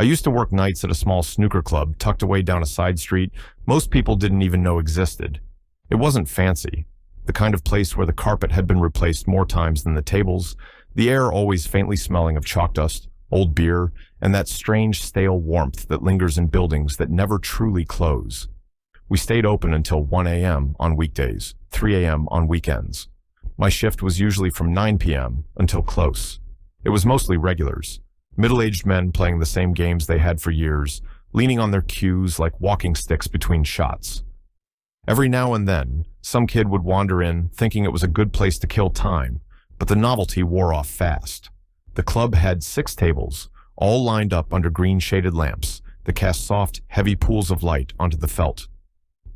I used to work nights at a small snooker club tucked away down a side street most people didn't even know existed. It wasn't fancy, the kind of place where the carpet had been replaced more times than the tables, the air always faintly smelling of chalk dust, old beer, and that strange stale warmth that lingers in buildings that never truly close. We stayed open until 1 a.m. on weekdays, 3 a.m. on weekends. My shift was usually from 9 p.m. until close. It was mostly regulars, middle-aged men playing the same games they had for years, leaning on their cues like walking sticks between shots. Every now and then, some kid would wander in thinking it was a good place to kill time, but the novelty wore off fast. The club had 6 tables, all lined up under green-shaded lamps that cast soft, heavy pools of light onto the felt.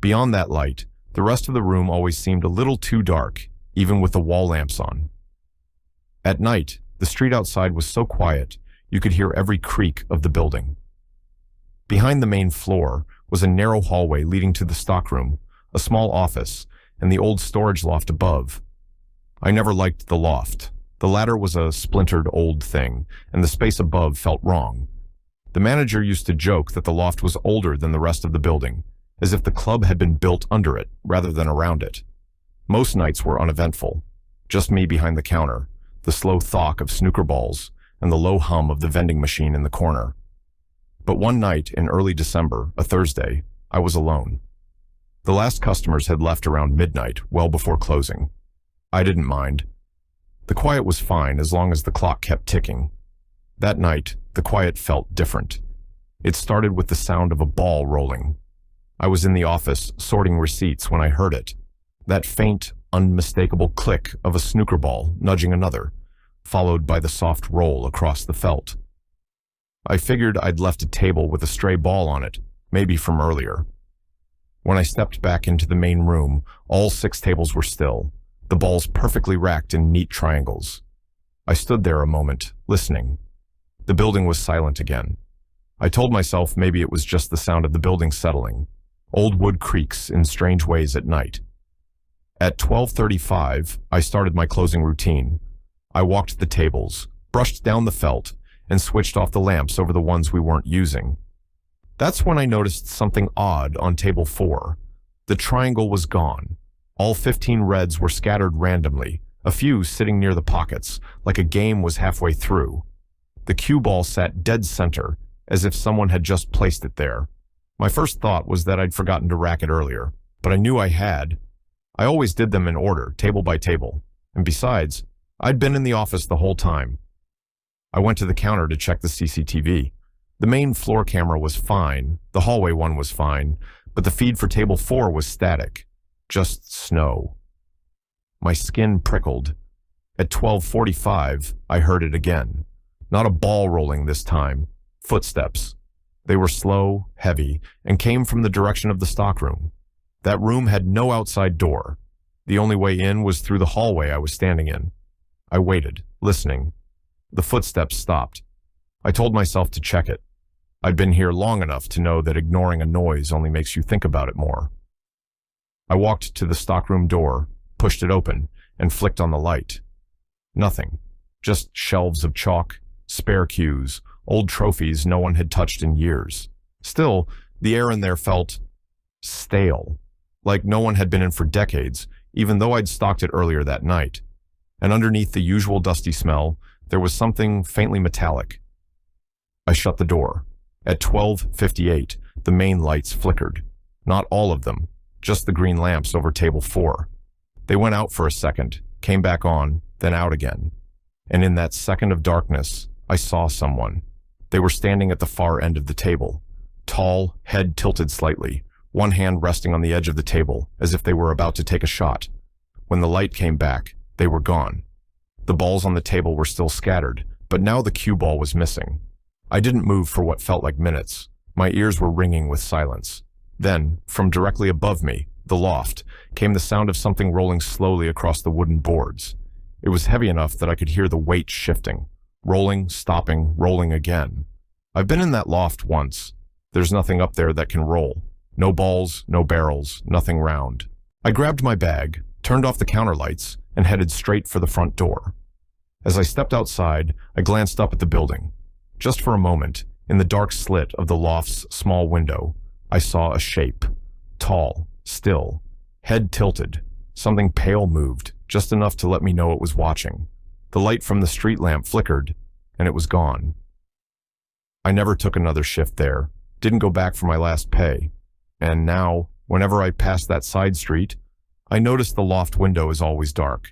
Beyond that light, the rest of the room always seemed a little too dark, even with the wall lamps on. At night, the street outside was so quiet, you could hear every creak of the building. Behind the main floor was a narrow hallway leading to the stockroom, a small office, and the old storage loft above. I never liked the loft. The ladder was a splintered old thing, and the space above felt wrong. The manager used to joke that the loft was older than the rest of the building, as if the club had been built under it rather than around it. Most nights were uneventful. Just me behind the counter, the slow thock of snooker balls, and the low hum of the vending machine in the corner. But one night in early December, a Thursday, I was alone. The last customers had left around midnight, well before closing. I didn't mind. The quiet was fine as long as the clock kept ticking. That night, the quiet felt different. It started with the sound of a ball rolling. I was in the office sorting receipts when I heard it. That faint, unmistakable click of a snooker ball nudging another, followed by the soft roll across the felt. I figured I'd left a table with a stray ball on it, maybe from earlier. When I stepped back into the main room, all 6 tables were still, the balls perfectly racked in neat triangles. I stood there a moment, listening. The building was silent again. I told myself maybe it was just the sound of the building settling. Old wood creaks in strange ways at night. At 12:35, I started my closing routine. I walked the tables, brushed down the felt, and switched off the lamps over the ones we weren't using. That's when I noticed something odd on table 4. The triangle was gone. All 15 reds were scattered randomly, a few sitting near the pockets, like a game was halfway through. The cue ball sat dead center, as if someone had just placed it there. My first thought was that I'd forgotten to rack it earlier, but I knew I had. I always did them in order, table by table. And besides, I'd been in the office the whole time. I went to the counter to check the CCTV. The main floor camera was fine, the hallway one was fine, but the feed for table 4 was static. Just snow. My skin prickled. At 12:45, I heard it again. Not a ball rolling this time. Footsteps. They were slow, heavy, and came from the direction of the stockroom. That room had no outside door. The only way in was through the hallway I was standing in. I waited, listening. The footsteps stopped. I told myself to check it. I'd been here long enough to know that ignoring a noise only makes you think about it more. I walked to the stockroom door, pushed it open, and flicked on the light. Nothing. Just shelves of chalk, spare cues, old trophies no one had touched in years. Still, the air in there felt stale, like no one had been in for decades, even though I'd stocked it earlier that night. And underneath the usual dusty smell, there was something faintly metallic. I shut the door. At 12:58, the main lights flickered. Not all of them, just the green lamps over table 4. They went out for a second, came back on, then out again. And in that second of darkness, I saw someone. They were standing at the far end of the table. Tall, head tilted slightly, one hand resting on the edge of the table, as if they were about to take a shot. When the light came back, they were gone. The balls on the table were still scattered, but now the cue ball was missing. I didn't move for what felt like minutes. My ears were ringing with silence. Then, from directly above me, the loft, came the sound of something rolling slowly across the wooden boards. It was heavy enough that I could hear the weight shifting. Rolling, stopping, rolling again. I've been in that loft once. There's nothing up there that can roll. No balls, no barrels, nothing round. I grabbed my bag, turned off the counter lights, and headed straight for the front door. As I stepped outside, I glanced up at the building. Just for a moment, In the dark slit of the loft's small window, I saw a shape. Tall, still, head tilted. Something pale moved, just enough to let me know it was watching. The light from the street lamp flickered, and it was gone. I never took another shift there, didn't go back for my last pay. And now, whenever I pass that side street, I notice the loft window is always dark.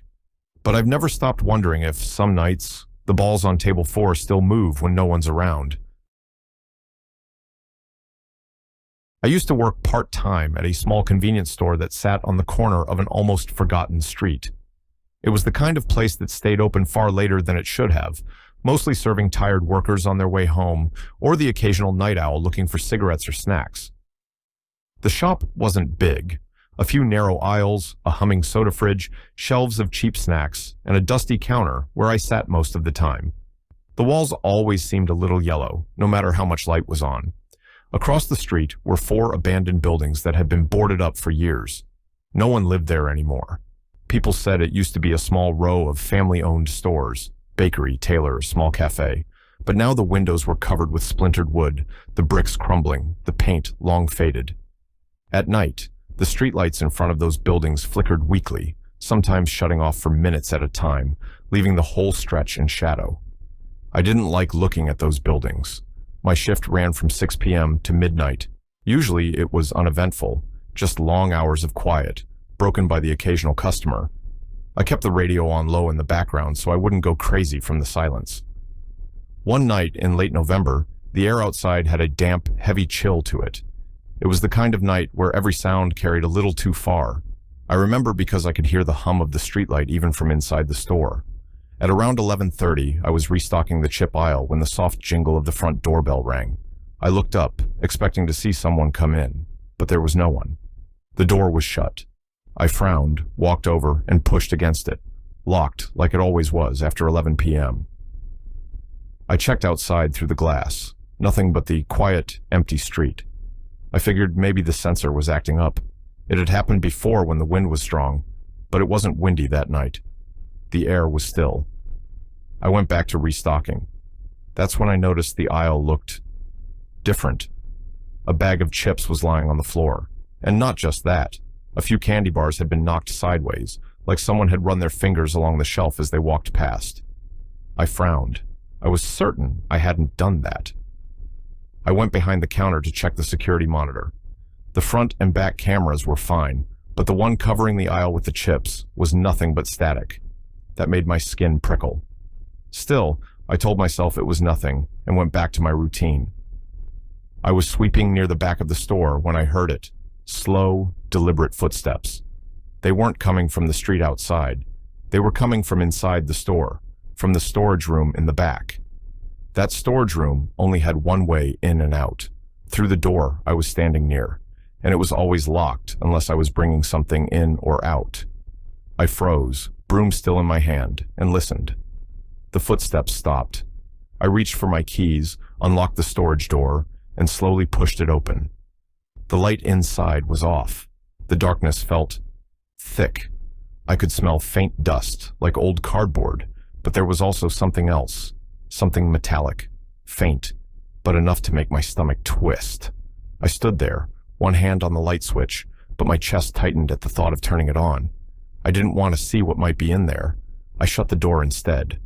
But I've never stopped wondering if, some nights, the balls on table 4 still move when no one's around. I used to work part-time at a small convenience store that sat on the corner of an almost forgotten street. It was the kind of place that stayed open far later than it should have, mostly serving tired workers on their way home or the occasional night owl looking for cigarettes or snacks. The shop wasn't big. A few narrow aisles, a humming soda fridge, shelves of cheap snacks, and a dusty counter where I sat most of the time. The walls always seemed a little yellow, no matter how much light was on. Across the street were 4 abandoned buildings that had been boarded up for years. No one lived there anymore. People said it used to be a small row of family-owned stores, bakery, tailor, small cafe. But now the windows were covered with splintered wood, the bricks crumbling, the paint long faded. At night, the streetlights in front of those buildings flickered weakly, sometimes shutting off for minutes at a time, leaving the whole stretch in shadow. I didn't like looking at those buildings. My shift ran from 6 p.m. to midnight. Usually it was uneventful, just long hours of quiet, broken by the occasional customer. I kept the radio on low in the background so I wouldn't go crazy from the silence. One night in late November, the air outside had a damp, heavy chill to it. It was the kind of night where every sound carried a little too far. I remember because I could hear the hum of the streetlight even from inside the store. At around 11:30, I was restocking the chip aisle when the soft jingle of the front doorbell rang. I looked up, expecting to see someone come in, but there was no one. The door was shut. I frowned, walked over, and pushed against it, locked like it always was after 11 p.m. I checked outside through the glass. Nothing but the quiet, empty street. I figured maybe the sensor was acting up. It had happened before when the wind was strong, but it wasn't windy that night. The air was still. I went back to restocking. That's when I noticed the aisle looked different. A bag of chips was lying on the floor. And not just that. A few candy bars had been knocked sideways, like someone had run their fingers along the shelf as they walked past. I frowned. I was certain I hadn't done that. I went behind the counter to check the security monitor. The front and back cameras were fine, but the one covering the aisle with the chips was nothing but static. That made my skin prickle. Still, I told myself it was nothing and went back to my routine. I was sweeping near the back of the store when I heard it. Slow, deliberate footsteps. They weren't coming from the street outside. They were coming from inside the store, from the storage room in the back. That storage room only had one way in and out, through the door I was standing near, and it was always locked unless I was bringing something in or out. I froze, broom still in my hand, and listened. The footsteps stopped. I reached for my keys, unlocked the storage door, and slowly pushed it open. The light inside was off. The darkness felt thick. I could smell faint dust, like old cardboard, but there was also something else, something metallic, faint, but enough to make my stomach twist. I stood there, one hand on the light switch, but my chest tightened at the thought of turning it on. I didn't want to see what might be in there. I shut the door instead.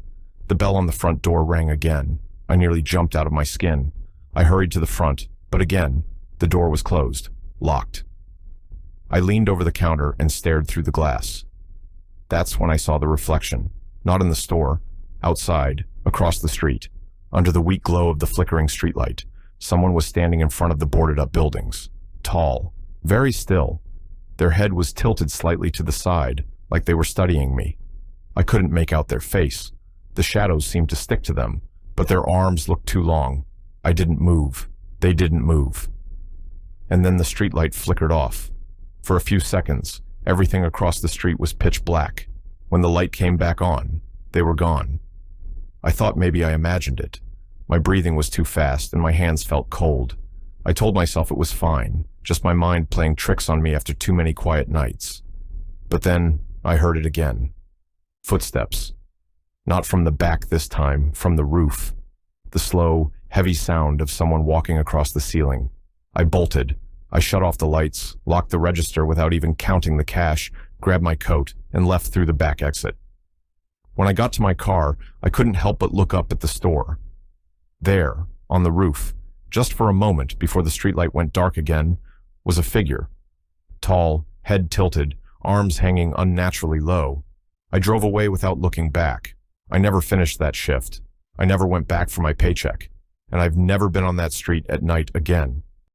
The bell on the front door rang again. I nearly jumped out of my skin. I hurried to the front, but again, the door was closed, locked. I leaned over the counter and stared through the glass. That's when I saw the reflection, not in the store, outside, across the street. Under the weak glow of the flickering streetlight, someone was standing in front of the boarded-up buildings, tall, very still. Their head was tilted slightly to the side, like they were studying me. I couldn't make out their face. The shadows seemed to stick to them, but their arms looked too long. I didn't move. They didn't move. And then the streetlight flickered off. For a few seconds, everything across the street was pitch black. When the light came back on, they were gone. I thought maybe I imagined it. My breathing was too fast and my hands felt cold. I told myself it was fine, just my mind playing tricks on me after too many quiet nights. But then I heard it again. Footsteps. Not from the back this time, from the roof. The slow, heavy sound of someone walking across the ceiling. I bolted. I shut off the lights, locked the register without even counting the cash, grabbed my coat, and left through the back exit. When I got to my car, I couldn't help but look up at the store. There, on the roof, just for a moment before the streetlight went dark again, was a figure. Tall, head tilted, arms hanging unnaturally low. I drove away without looking back. I never finished that shift. I never went back for my paycheck. And I've never been on that street at night again.